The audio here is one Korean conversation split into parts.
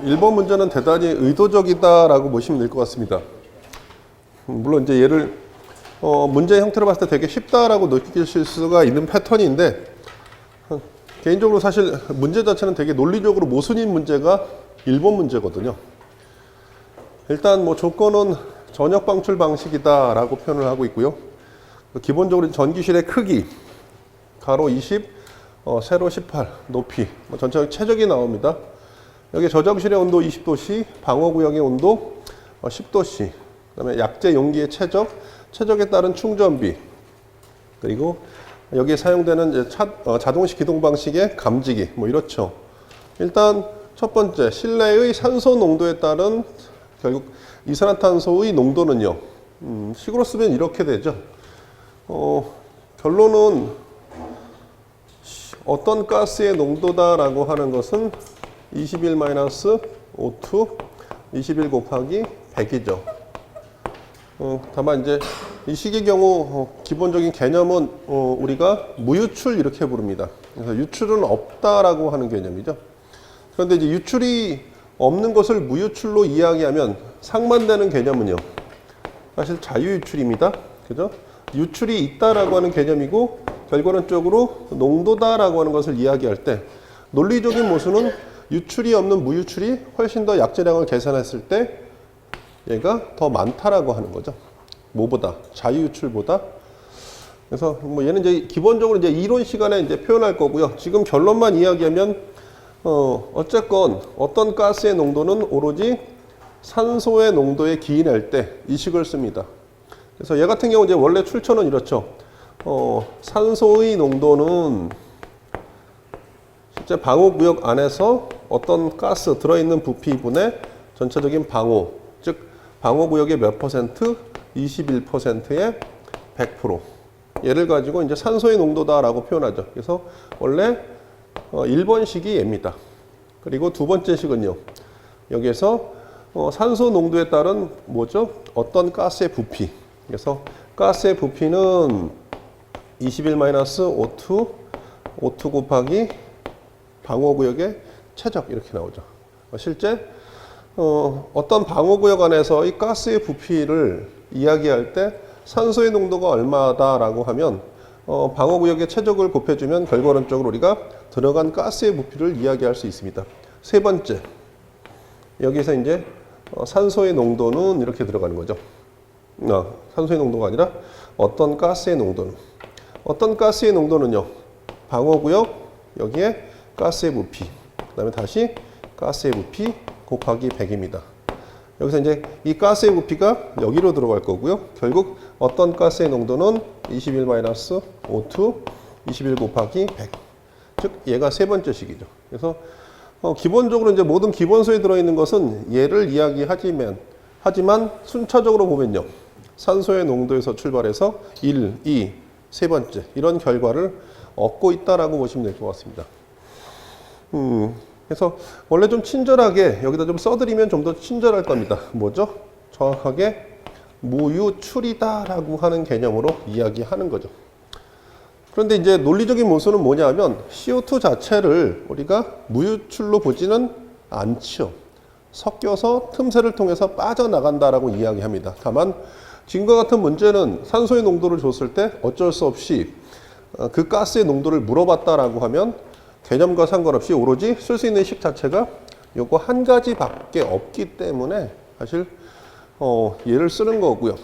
1번 문제는 대단히 의도적이다라고 보시면 될 것 같습니다. 물론 이제 얘를 문제 형태로 봤을 때 되게 쉽다라고 느끼실 수가 있는 패턴인데 개인적으로 사실 문제 자체는 되게 논리적으로 모순인 문제가 1번 문제거든요. 일단 뭐 조건은 전역 방출 방식이다라고 표현을 하고 있고요. 기본적으로 전기실의 크기 가로 20, 세로 18, 높이 전체적으로 최적이 나옵니다. 여기 저장실의 온도 20도씨, 방어구역의 온도 10도씨, 그다음에 약재 용기의 최적, 최적에 따른 충전비, 그리고 여기에 사용되는 이제 자동식 기동 방식의 감지기, 뭐 이렇죠. 일단 첫 번째, 실내의 산소 농도에 따른 결국 이산화탄소의 농도는요. 식으로 쓰면 이렇게 되죠. 결론은 어떤 가스의 농도다라고 하는 것은 21-O2, 21 곱하기 100이죠. 다만 이제 이 식의 경우 기본적인 개념은 우리가 무유출 이렇게 부릅니다. 그래서 유출은 없다라고 하는 개념이죠. 그런데 이제 유출이 없는 것을 무유출로 이야기하면 상반되는 개념은요. 사실 자유유출입니다. 그죠? 유출이 있다라고 하는 개념이고 결과론적으로 농도다라고 하는 것을 이야기할 때 논리적인 모순은 유출이 없는 무유출이 훨씬 더 약재량을 계산했을 때 얘가 더 많다라고 하는 거죠. 뭐보다? 자유유출보다. 그래서 뭐 얘는 이제 기본적으로 이제 이론 시간에 이제 표현할 거고요. 지금 결론만 이야기하면 어쨌건 어떤 가스의 농도는 오로지 산소의 농도에 기인할 때 이 식을 씁니다. 그래서 얘 같은 경우 이제 원래 출처는 이렇죠. 산소의 농도는 실제 방호구역 안에서 어떤 가스 들어있는 부피분의 전체적인 방호, 즉 방호구역의 몇 퍼센트? 21%의 100%. 얘를 가지고 이제 산소의 농도다라고 표현하죠. 그래서 원래 1번식이 얘입니다. 그리고 두 번째 식은요. 여기에서 산소 농도에 따른 뭐죠? 어떤 가스의 부피. 그래서 가스의 부피는 21-O2, O2 곱하기 방호구역의 최적 이렇게 나오죠. 실제 어떤 방호구역 안에서 이 가스의 부피를 이야기할 때 산소의 농도가 얼마다라고 하면 방호구역의 최적을 곱해주면 결과론적으로 우리가 들어간 가스의 부피를 이야기할 수 있습니다. 세 번째, 여기서 이제 산소의 농도는 이렇게 들어가는 거죠. 산소의 농도가 아니라 어떤 가스의 농도는. 어떤 가스의 농도는요. 방호구역, 여기에 가스의 부피, 그 다음에 다시 가스의 부피 곱하기 100입니다. 여기서 이제 이 가스의 부피가 여기로 들어갈 거고요. 결국 어떤 가스의 농도는 21-O2, 21 곱하기 100. 즉, 얘가 세 번째 식이죠. 그래서 기본적으로 이제 모든 기본소에 들어있는 것은 얘를 하지만 순차적으로 보면요. 산소의 농도에서 출발해서 1, 2, 세 번째 이런 결과를 얻고 있다라고 보시면 될 것 같습니다. 그래서 원래 좀 친절하게 여기다 좀 써드리면 좀 더 친절할 겁니다. 뭐죠? 정확하게 무유출이다라고 하는 개념으로 이야기하는 거죠. 그런데 이제 논리적인 모순은 뭐냐면 CO2 자체를 우리가 무유출로 보지는 않죠. 섞여서 틈새를 통해서 빠져나간다라고 이야기합니다. 다만 지금과 같은 문제는 산소의 농도를 줬을 때 어쩔 수 없이 그 가스의 농도를 물어봤다라고 하면 개념과 상관없이 오로지 쓸 수 있는 식 자체가 요거 한 가지밖에 없기 때문에 사실 얘를 쓰는 거고요.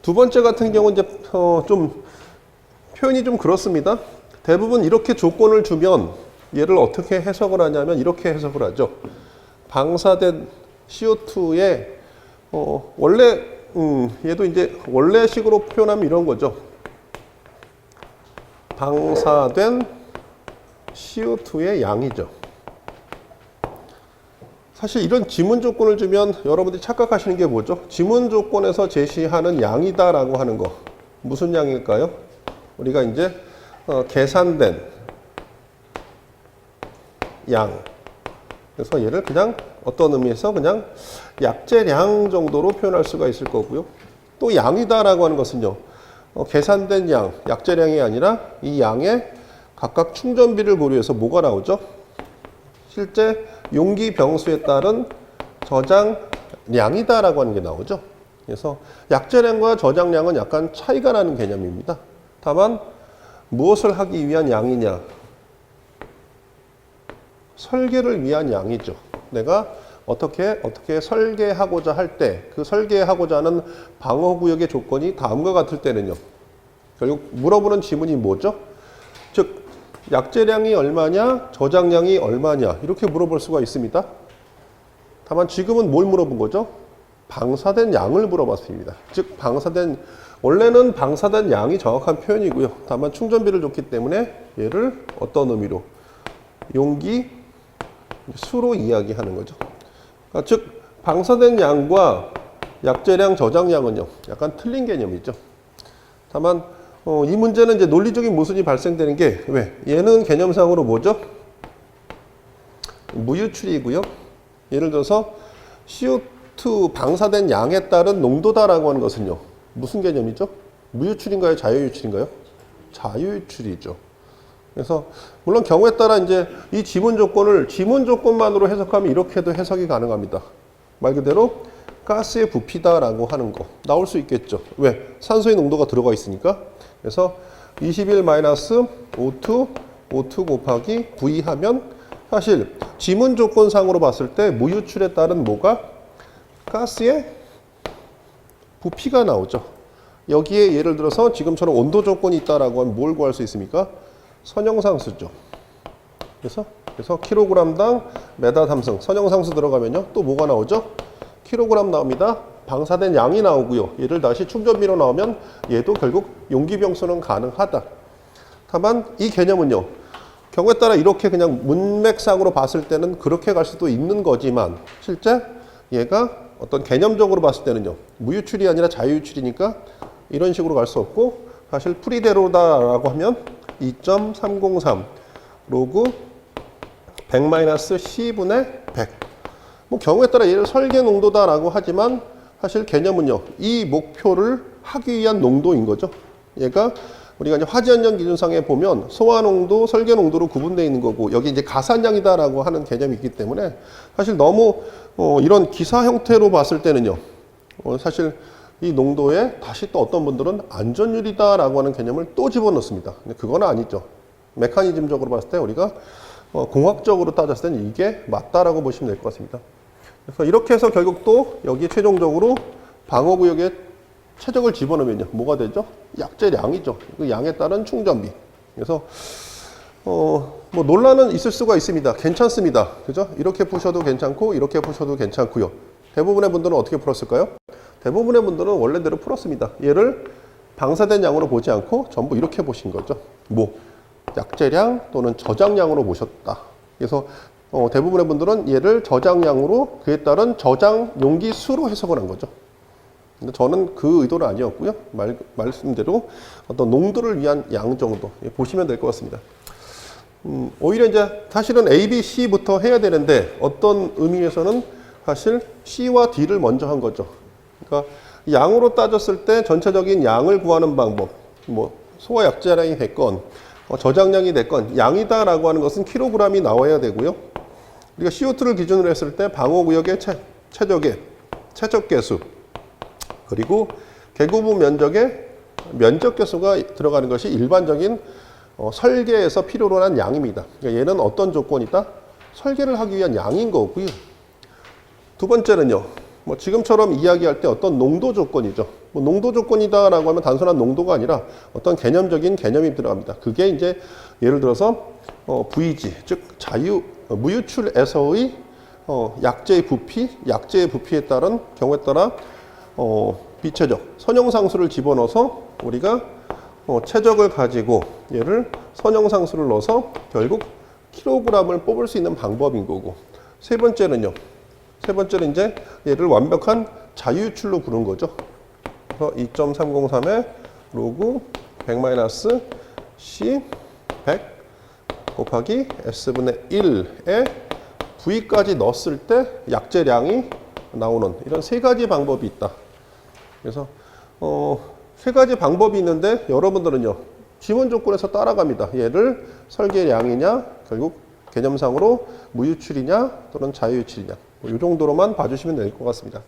두 번째 같은 경우는 이제 좀 표현이 좀 그렇습니다. 대부분 이렇게 조건을 주면 얘를 어떻게 해석을 하냐면 이렇게 해석을 하죠. 방사된 CO2에 원래 얘도 이제 원래식으로 표현하면 이런 거죠. 방사된 CO2의 양이죠. 사실 이런 지문 조건을 주면 여러분들이 착각하시는 게 뭐죠? 지문 조건에서 제시하는 양이다라고 하는 거. 무슨 양일까요? 우리가 이제 계산된 양. 그래서 얘를 그냥 어떤 의미에서 그냥 약재량 정도로 표현할 수가 있을 거고요. 또 양이다라고 하는 것은요. 계산된 양, 약재량이 아니라 이 양의 각각 충전비를 고려해서 뭐가 나오죠? 실제 용기 병수에 따른 저장량이다라고 하는 게 나오죠. 그래서 약재량과 저장량은 약간 차이가 나는 개념입니다. 다만 무엇을 하기 위한 양이냐? 설계를 위한 양이죠. 내가 어떻게 설계하고자 할 때 그 설계하고자 하는 방어구역의 조건이 다음과 같을 때는요. 결국 물어보는 지문이 뭐죠? 즉 약재량이 얼마냐, 저장량이 얼마냐 이렇게 물어볼 수가 있습니다. 다만 지금은 뭘 물어본 거죠? 방사된 양을 물어봤습니다. 즉 원래는 방사된 양이 정확한 표현이고요. 다만 충전비를 줬기 때문에 얘를 어떤 의미로? 용기 수로 이야기하는 거죠. 그러니까 즉 방사된 양과 약재량, 저장량은요 약간 틀린 개념이죠. 다만 이 문제는 이제 논리적인 모순이 발생되는 게 왜? 얘는 개념상으로 뭐죠? 무유출이고요. 예를 들어서 CO2 방사된 양에 따른 농도다라고 하는 것은요. 무슨 개념이죠? 무유출인가요? 자유유출인가요? 자유유출이죠. 그래서 물론 경우에 따라 이제 이 지문 조건을 지문 조건만으로 해석하면 이렇게도 해석이 가능합니다. 말 그대로 가스의 부피다라고 하는 거 나올 수 있겠죠. 왜? 산소의 농도가 들어가 있으니까. 그래서 21-O2 곱하기 V 하면 사실 지문 조건상으로 봤을 때 무유출에 따른 뭐가? 가스의 부피가 나오죠. 여기에 예를 들어서 지금처럼 온도 조건이 있다라고 하면 뭘 구할 수 있습니까? 선형상수죠. 그래서 킬로그램당 메다 탐승 선형상수 들어가면요. 또 뭐가 나오죠? 킬로그램 나옵니다. 방사된 양이 나오고요. 얘를 다시 충전비로 나오면 얘도 결국 용기병수는 가능하다. 다만 이 개념은요. 경우에 따라 이렇게 그냥 문맥상으로 봤을 때는 그렇게 갈 수도 있는 거지만 실제 얘가 어떤 개념적으로 봤을 때는요. 무유출이 아니라 자유유출이니까 이런 식으로 갈 수 없고 사실 풀이대로다라고 하면 2.303 로그 100-C분의 100. 뭐 경우에 따라 얘를 설계 농도다라고 하지만 사실 개념은요. 이 목표를 하기 위한 농도인 거죠. 얘가 우리가 이제 화재안전 기준상에 보면 소화 농도, 설계 농도로 구분되어 있는 거고 여기 이제 가산량이다라고 하는 개념이 있기 때문에 사실 너무 이런 기사 형태로 봤을 때는요. 사실 이 농도에 다시 또 어떤 분들은 안전율이다라고 하는 개념을 또 집어넣습니다. 근데 그건 아니죠. 메커니즘적으로 봤을 때 우리가 공학적으로 따졌을 때는 이게 맞다라고 보시면 될 것 같습니다. 그래서 이렇게 해서 결국 또 여기 최종적으로 방어구역에 최적을 집어넣으면요. 뭐가 되죠? 약재량이죠. 그 양에 따른 충전비. 그래서 뭐 논란은 있을 수가 있습니다. 괜찮습니다. 그죠? 이렇게 푸셔도 괜찮고 이렇게 푸셔도 괜찮고요. 대부분의 분들은 어떻게 풀었을까요? 대부분의 분들은 원래대로 풀었습니다. 얘를 방사된 양으로 보지 않고 전부 이렇게 보신 거죠. 뭐 약재량 또는 저장량으로 보셨다. 그래서 대부분의 분들은 얘를 저장량으로 그에 따른 저장 용기 수로 해석을 한 거죠. 근데 저는 그 의도는 아니었고요. 말씀대로 어떤 농도를 위한 양 정도 보시면 될 것 같습니다. 오히려 이제 사실은 A, B, C부터 해야 되는데 어떤 의미에서는 사실 C와 D를 먼저 한 거죠. 그러니까 양으로 따졌을 때 전체적인 양을 구하는 방법, 뭐 소화 약재량이 됐건 저장량이 됐건 양이다라고 하는 것은 킬로그램이 나와야 되고요. 우리가 CO2를 기준으로 했을 때 방어구역의 최적 개수 그리고 개구부 면적의 면적 개수가 들어가는 것이 일반적인 설계에서 필요로 한 양입니다. 그러니까 얘는 어떤 조건이다? 설계를 하기 위한 양인 거고요. 두 번째는요. 뭐 지금처럼 이야기할 때 어떤 농도 조건이죠. 뭐 농도 조건이다라고 하면 단순한 농도가 아니라 어떤 개념적인 개념이 들어갑니다. 그게 이제 예를 들어서 VG 즉 무유출에서의 약재의 부피에 따른 경우에 따라 비최적 선형상수를 집어넣어서 우리가 최적을 가지고 얘를 선형상수를 넣어서 결국 킬로그램을 뽑을 수 있는 방법인 거고 세 번째는 이제 얘를 완벽한 자유유출로 부른 거죠. 그래서 2.303의 로그 100-C 100 곱하기 S분의 1에 V까지 넣었을 때 약재량이 나오는 이런 세 가지 방법이 있다. 그래서 세 가지 방법이 있는데 여러분들은요. 지문 조건에서 따라갑니다. 얘를 설계량이냐 결국 개념상으로 무유출이냐 또는 자유유출이냐 이 정도로만 봐주시면 될 것 같습니다.